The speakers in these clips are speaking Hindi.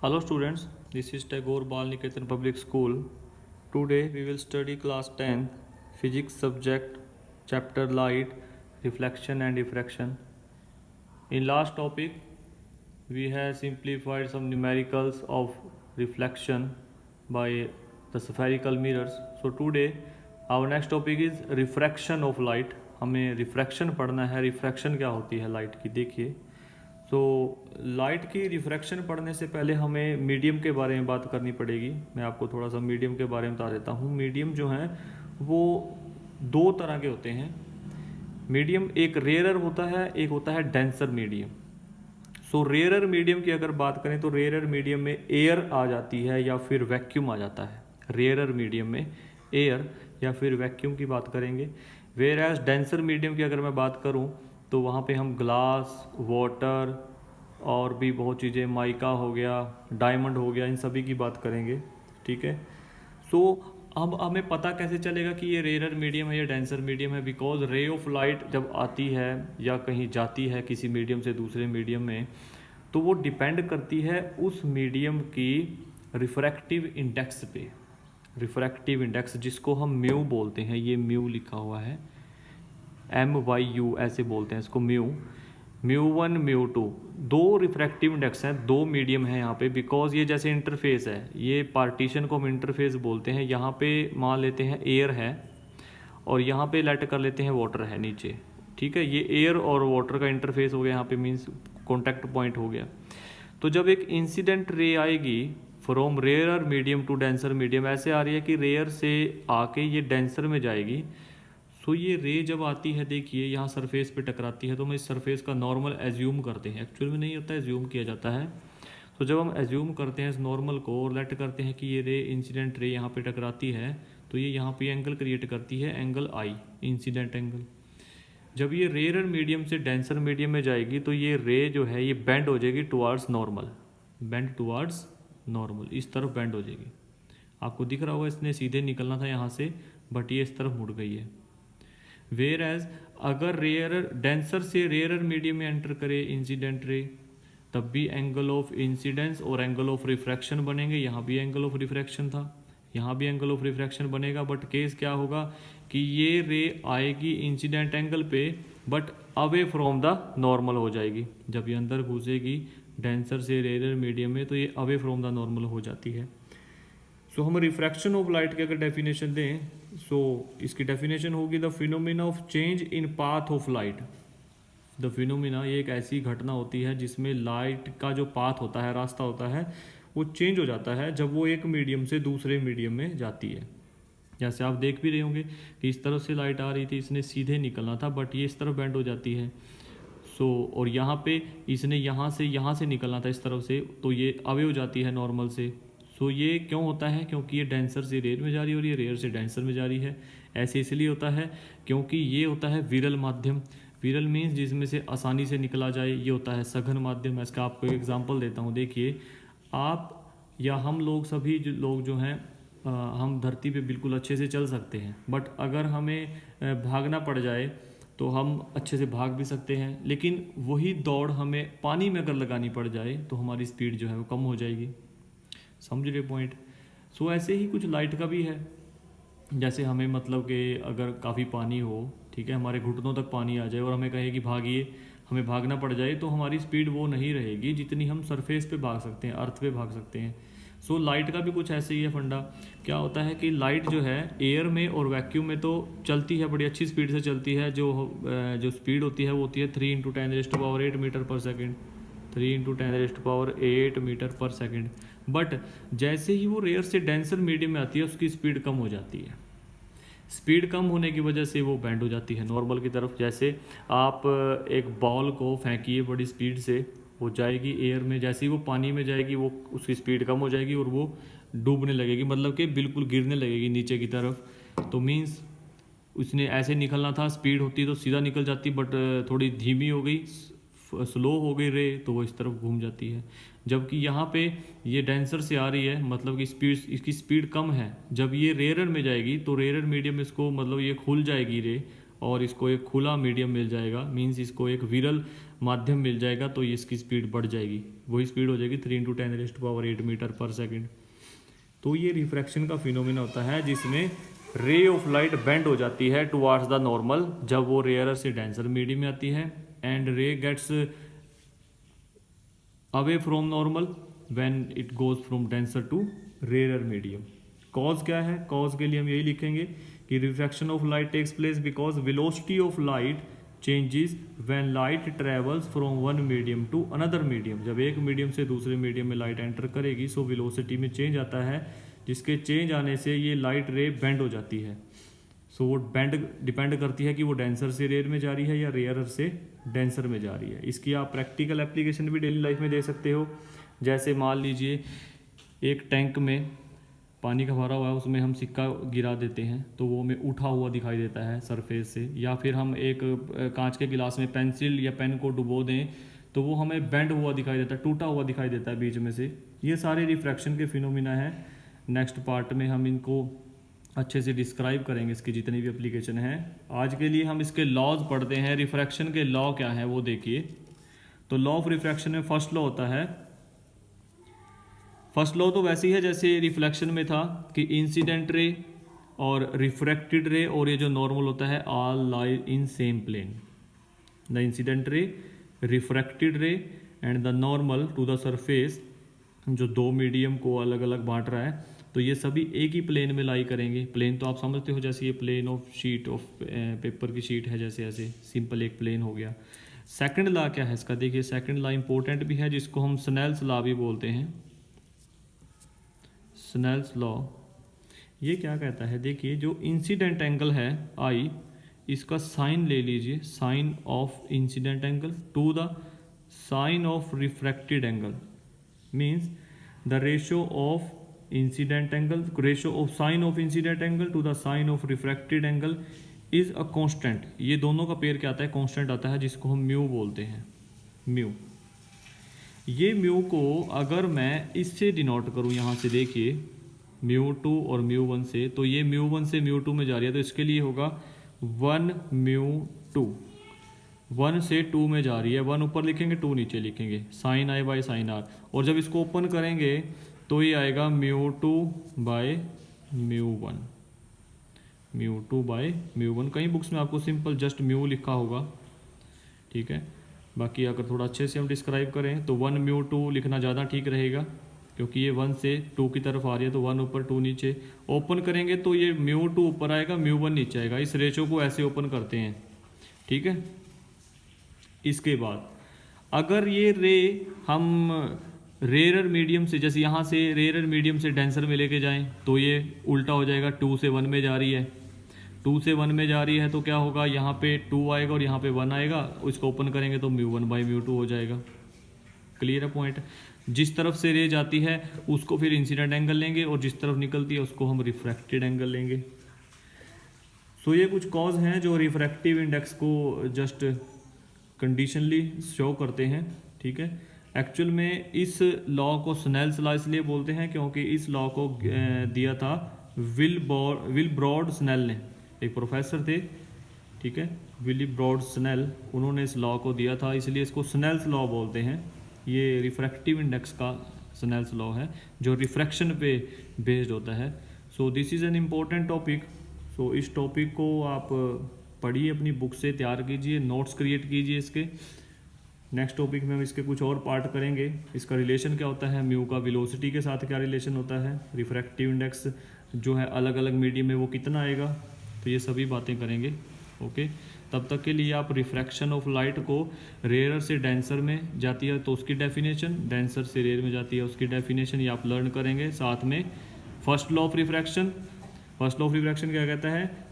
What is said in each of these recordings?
Hello students, this is Tagore Bal Niketan Public School. Today we will study class 10 physics subject chapter light, reflection and diffraction. In last topic we have simplified some numericals of reflection by the spherical mirrors. So today our next topic is refraction of light. हमें रिफ्रैक्शन पढ़ना है. रिफ्रैक्शन क्या होती है लाइट की, देखिए. तो लाइट की रिफ्रैक्शन पढ़ने से पहले हमें मीडियम के बारे में बात करनी पड़ेगी. मैं आपको थोड़ा सा मीडियम के बारे में बता देता हूँ. मीडियम जो हैं वो दो तरह के होते हैं. मीडियम एक रेयरर होता है, एक होता है डेंसर मीडियम. सो रेयरर मीडियम की अगर बात करें तो रेयरर मीडियम में एयर आ जाती है या फिर वैक्यूम आ जाता है. रेयरर मीडियम में एयर या फिर वैक्यूम की बात करेंगे. वेयर एज डेंसर मीडियम की अगर मैं बात करूं तो वहाँ पे हम ग्लास, वाटर और भी बहुत चीज़ें, माइका हो गया, डायमंड हो गया, इन सभी की बात करेंगे. ठीक है. सो अब हमें पता कैसे चलेगा कि ये रेयरर मीडियम है या डेंसर मीडियम है? बिकॉज रे ऑफ लाइट जब आती है या कहीं जाती है किसी मीडियम से दूसरे मीडियम में, तो वो डिपेंड करती है उस मीडियम की रिफ्रैक्टिव इंडेक्स पे. रिफ्रैक्टिव इंडेक्स जिसको हम म्यू बोलते हैं, ये म्यू लिखा हुआ है, MYU ऐसे बोलते हैं इसको, म्यू 1 म्यू 2. दो रिफ्रैक्टिव इंडेक्स हैं, दो मीडियम है यहाँ पे. बिकॉज ये जैसे इंटरफेस है, ये पार्टीशन को हम इंटरफेस बोलते हैं. यहाँ पे मान लेते हैं एयर है और यहाँ पे लेट कर लेते हैं वाटर है नीचे. ठीक है, ये एयर और वाटर का इंटरफेस हो गया यहाँ पे, मीन्स कॉन्टैक्ट पॉइंट हो गया. तो जब एक इंसिडेंट रे आएगी from rare medium to denser medium, ऐसे आ रही है कि रेयर से आके ये डेंसर में जाएगी. सो ये रे जब आती है, देखिए यहाँ सरफेस पे टकराती है, तो हम इस सरफेस का नॉर्मल एज्यूम करते हैं. एक्चुअल में नहीं होता, एज्यूम किया जाता है. तो जब हम एज्यूम करते हैं इस नॉर्मल को और लेट करते हैं कि ये रे, इंसिडेंट रे यहाँ पे टकराती है, तो ये यहाँ पे एंगल क्रिएट करती है, एंगल आई, इंसिडेंट एंगल. जब ये रेयर मीडियम से डेंसर मीडियम में जाएगी तो ये रे जो है ये बेंड हो जाएगी towards normal, bend towards normal, इस तरफ बेंड हो जाएगी. आपको दिख रहा होगा इसने सीधे निकलना था यहाँ से, बट ये इस तरफ मुड़ गई है. वेयर एज अगर रेयर डेंसर से रेयर मीडियम में एंटर करे इंसिडेंट रे, तब भी एंगल ऑफ इंसिडेंस और एंगल ऑफ रिफ्रैक्शन बनेंगे. यहाँ भी एंगल ऑफ रिफ्रैक्शन था, यहाँ भी एंगल ऑफ रिफ्रैक्शन बनेगा. बट केस क्या होगा कि ये रे आएगी इंसिडेंट एंगल पे but away from the normal हो जाएगी. जब ये अंदर घुसेगी डेंसर से रेयर मीडियम में तो ये अवे फ्रॉम द नॉर्मल हो जाती है. सो हम रिफ्रैक्शन ऑफ लाइट की अगर डेफिनेशन दें, सो इसकी डेफिनेशन होगी the phenomena of change in path of light. The phenomena, ये एक ऐसी घटना होती है जिसमें लाइट का जो पाथ होता है, रास्ता होता है, वो चेंज हो जाता है जब वो एक मीडियम से दूसरे मीडियम में जाती है. जैसे आप देख भी रहे होंगे कि इस तरफ से लाइट आ रही थी, इसने सीधे निकलना था, बट ये इस तरफ बेंड हो जाती है. सो और यहाँ पे इसने यहाँ से निकलना था इस तरफ से, तो ये अवे हो जाती है नॉर्मल से. सो ये क्यों होता है? क्योंकि ये डेंसर से रेयर में जा रही है और ये रेयर से डेंसर में जा रही है. ऐसे इसलिए होता है क्योंकि ये होता है विरल माध्यम. विरल मीन्स जिसमें से आसानी से निकला जाए, ये होता है सघन माध्यम. मैं इसका आपको एक एग्जांपल देता हूँ. देखिए, आप या हम लोग सभी जो लोग जो हैं, हम धरती पे बिल्कुल अच्छे से चल सकते हैं, बट अगर हमें भागना पड़ जाए तो हम अच्छे से भाग भी सकते हैं. लेकिन वही दौड़ हमें पानी में अगर लगानी पड़ जाए तो हमारी स्पीड जो है वो कम हो जाएगी. समझ रहे पॉइंट? सो ऐसे ही कुछ लाइट का भी है. जैसे हमें मतलब कि अगर काफ़ी पानी हो, ठीक है, हमारे घुटनों तक पानी आ जाए और हमें कहे कि भागिए, हमें भागना पड़ जाए, तो हमारी स्पीड वो नहीं रहेगी जितनी हम सरफेस पे भाग सकते हैं, अर्थ पे भाग सकते हैं. सो लाइट का भी कुछ ऐसे ही है फंडा. क्या होता है कि लाइट जो है एयर में और वैक्यूम में तो चलती है, बड़ी अच्छी स्पीड से चलती है. जो स्पीड होती है वो होती है 3 × 10⁸ मीटर पर सेकेंड, 3 × 10⁸ मीटर पर सेकेंड. बट जैसे ही वो रेयर से डेंसर मीडियम में आती है उसकी स्पीड कम हो जाती है. स्पीड कम होने की वजह से वो बैंड हो जाती है नॉर्मल की तरफ. जैसे आप एक बॉल को फेंकिए बड़ी स्पीड से, वो जाएगी एयर में, जैसे ही वो पानी में जाएगी वो उसकी स्पीड कम हो जाएगी और वो डूबने लगेगी, मतलब कि बिल्कुल गिरने लगेगी नीचे की तरफ. तो मीन्स उसने ऐसे निकलना था, स्पीड होती तो सीधा निकल जाती, बट थोड़ी धीमी हो गई, स्लो हो गई रे, तो वो इस तरफ घूम जाती है. जबकि यहाँ पे ये डेंसर से आ रही है, मतलब कि स्पीड, इसकी स्पीड कम है. जब ये रेयर में जाएगी तो रेयर मीडियम इसको, मतलब ये खुल जाएगी रे, और इसको एक खुला मीडियम मिल जाएगा. मीन्स इसको एक विरल माध्यम मिल जाएगा तो ये इसकी स्पीड बढ़ जाएगी, वही स्पीड हो जाएगी 3 × 10⁸ मीटर पर सेकेंड। तो ये रिफ्रैक्शन का फिनोमिना होता है जिसमें रे ऑफ लाइट बेंड हो जाती है टुवार्ड्स द नॉर्मल जब वो रेयरर से डेंसर मीडियम में आती है, and ray gets away from normal when it goes from denser to rarer medium. Cause क्या है? कॉज के लिए हम यही लिखेंगे कि refraction of light takes place because velocity of light changes when light travels from one medium to another medium. जब एक मीडियम से दूसरे मीडियम में लाइट एंटर करेगी सो वेलोसिटी में चेंज आता है, जिसके चेंज आने से ये लाइट रे बेंड हो जाती है। सो वो बेंड डिपेंड करती है कि वो डेंसर से रेयर में जा रही है या रेयरर से डेंसर में जा रही है। इसकी आप प्रैक्टिकल एप्लीकेशन भी डेली लाइफ में दे सकते हो। जैसे मान लीजिए एक टैंक में पानी का भरा हुआ है, उसमें हम सिक्का गिरा देते हैं तो वो हमें उठा हुआ दिखाई देता है सरफेस से, या फिर हम एक कांच के गिलास में पेंसिल या पेन को डुबो दें तो वो हमें बेंड हुआ दिखाई देता है, टूटा हुआ दिखाई देता है बीच में से। ये सारे रिफ्रैक्शन के फिनोमिना है। नेक्स्ट पार्ट में हम इनको अच्छे से डिस्क्राइब करेंगे, इसकी जितनी भी एप्लीकेशन है। आज के लिए हम इसके लॉज पढ़ते हैं। रिफ्रैक्शन के लॉ क्या है वो देखिए। तो लॉ ऑफ रिफ्रैक्शन में फर्स्ट लॉ होता है, फर्स्ट लॉ तो वैसी है जैसे रिफ्लेक्शन में था कि इंसिडेंट रे और रिफ्रैक्टेड रे और ये जो नॉर्मल होता है all lie in same plane. The incident ray, refracted ray and the normal to the surface, जो दो मीडियम को अलग अलग बांट रहा है, तो ये सभी एक ही प्लेन में लाई करेंगे। प्लेन तो आप समझते हो, जैसे ये plane of sheet of paper की शीट है, जैसे ऐसे सिंपल एक प्लेन हो गया। सेकंड लॉ क्या है इसका? देखिए सेकंड लॉ इंपॉर्टेंट भी है, जिसको हम स्नेल्स लॉ भी बोलते हैं। स्नेल्स लॉ ये क्या कहता है? देखिए जो इंसिडेंट एंगल है आई, इसका साइन ले लीजिए, sine of incident angle to the sine of refracted angle, means the ratio of incident angle, ratio of sine of incident angle to the sine of refracted angle is a constant. ये दोनों का पेयर क्या आता है? कांस्टेंट आता है, जिसको हम म्यू बोलते हैं। म्यू, ये म्यू को अगर मैं इससे डिनोट करूं, यहाँ से देखिए μ2 और μ1 से, तो ये μ1 से μ2 में जा रही है तो इसके लिए होगा 1 μ2। 1 से 2 में जा रही है, 1 ऊपर लिखेंगे 2 नीचे लिखेंगे, sine i by sine r. और जब इसको ओपन करेंगे तो ये आएगा μ2 बाय μ1, μ2 बाय μ1। कई बुक्स में आपको सिंपल जस्ट म्यू लिखा होगा, ठीक है। बाकी अगर थोड़ा अच्छे से हम डिस्क्राइब करें तो 1 μ2 लिखना ज़्यादा ठीक रहेगा, क्योंकि ये 1 से 2 की तरफ आ रही है तो 1 ऊपर 2 नीचे। ओपन करेंगे तो ये μ2 ऊपर आएगा, μ1 नीचे आएगा। इस रेशो को ऐसे ओपन करते हैं, ठीक है। इसके बाद अगर ये रे हम रेयरर मीडियम से, जैसे यहाँ से रेयरर मीडियम से डेंसर में लेके जाएं तो ये उल्टा हो जाएगा, 2 से 1 में जा रही है। 2 से 1 में जा रही है तो क्या होगा, यहाँ पे 2 आएगा और यहाँ पे 1 आएगा। इसको ओपन करेंगे तो μ1 बाई μ2 हो जाएगा। क्लियर है पॉइंट? जिस तरफ से रे जाती है उसको फिर इंसिडेंट एंगल लेंगे और जिस तरफ निकलती है उसको हम रिफ्रैक्टेड एंगल लेंगे। सो ये कुछ कॉज हैं जो रिफ्रैक्टिव इंडेक्स को जस्ट कंडीशनली शो करते हैं, ठीक है। एक्चुअल में इस लॉ को स्नेल्स लॉ इसलिए बोलते हैं क्योंकि इस लॉ को दिया था विल्ब्रॉड स्नेल ने, एक प्रोफेसर थे, ठीक है, विल्ब्रॉड स्नेल, उन्होंने इस लॉ को दिया था, इसलिए इसको स्नेल्स लॉ बोलते हैं। ये रिफ्रैक्टिव इंडेक्स का स्नेल्स लॉ है जो रिफ्रैक्शन पे बेस्ड होता है। So this is an important topic. So इस टॉपिक को आप पढ़िए, अपनी बुक से तैयार कीजिए, नोट्स क्रिएट कीजिए इसके। नेक्स्ट टॉपिक में हम इसके कुछ और पार्ट करेंगे। इसका रिलेशन क्या होता है, म्यू का वेलोसिटी के साथ क्या रिलेशन होता है, रिफ्रैक्टिव इंडेक्स जो है अलग अलग मीडियम में वो कितना आएगा, तो ये सभी बातें करेंगे। ओके, तब तक के लिए आप रिफ्रैक्शन ऑफ लाइट को रेयरर से डेंसर में जाती है तो उसकी डेफिनेशन, डेंसर से रेयर में जाती है उसकी डेफिनेशन, ये आप लर्न करेंगे। साथ में first law of refraction, first law of refraction क्या कहता है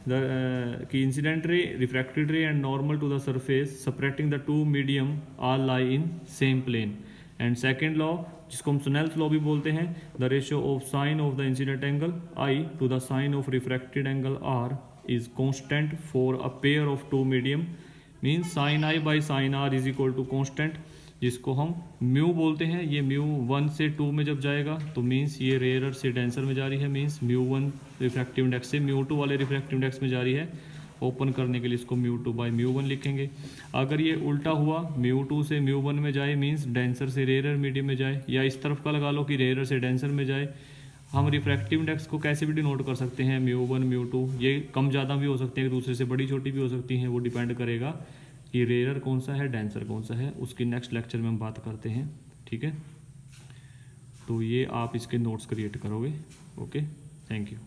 कि incident ray, refracted ray and normal to the surface separating the two medium are lie in same plane. And second law जिसको हम स्नेल्स लॉ भी बोलते हैं, the ratio of sine of the incident angle i to the sine of refracted angle r is constant for a pair of two medium, means sin i by sin r is equal to constant, जिसको हम म्यू बोलते हैं। ये म्यू 1 से 2 में जब जाएगा तो मीन्स ये रेयरर से डेंसर में जा रही है, मीन्स μ1 रिफ्रैक्टिव इंडेक्स से μ2 वाले रिफ्रैक्टिव इंडेक्स में जा रही है। ओपन करने के लिए इसको μ2/μ1 लिखेंगे। अगर ये उल्टा हुआ μ2 से μ1 में जाए मीन्स डेंसर से रेयर मीडियम में जाए, या इस तरफ का लगा लो कि रेयर से डेंसर में जाए। हम रिफ्रैक्टिव इंडेक्स को कैसे भी डिनोट कर सकते हैं, μ1 μ2, ये कम ज़्यादा भी हो सकते हैं, एक दूसरे से बड़ी छोटी भी हो सकती हैं, वो डिपेंड करेगा कि रेयर कौन सा है डेंसर कौन सा है, उसकी नेक्स्ट लेक्चर में हम बात करते हैं। ठीक है, तो ये आप इसके नोट्स क्रिएट करोगे। Okay, thank you.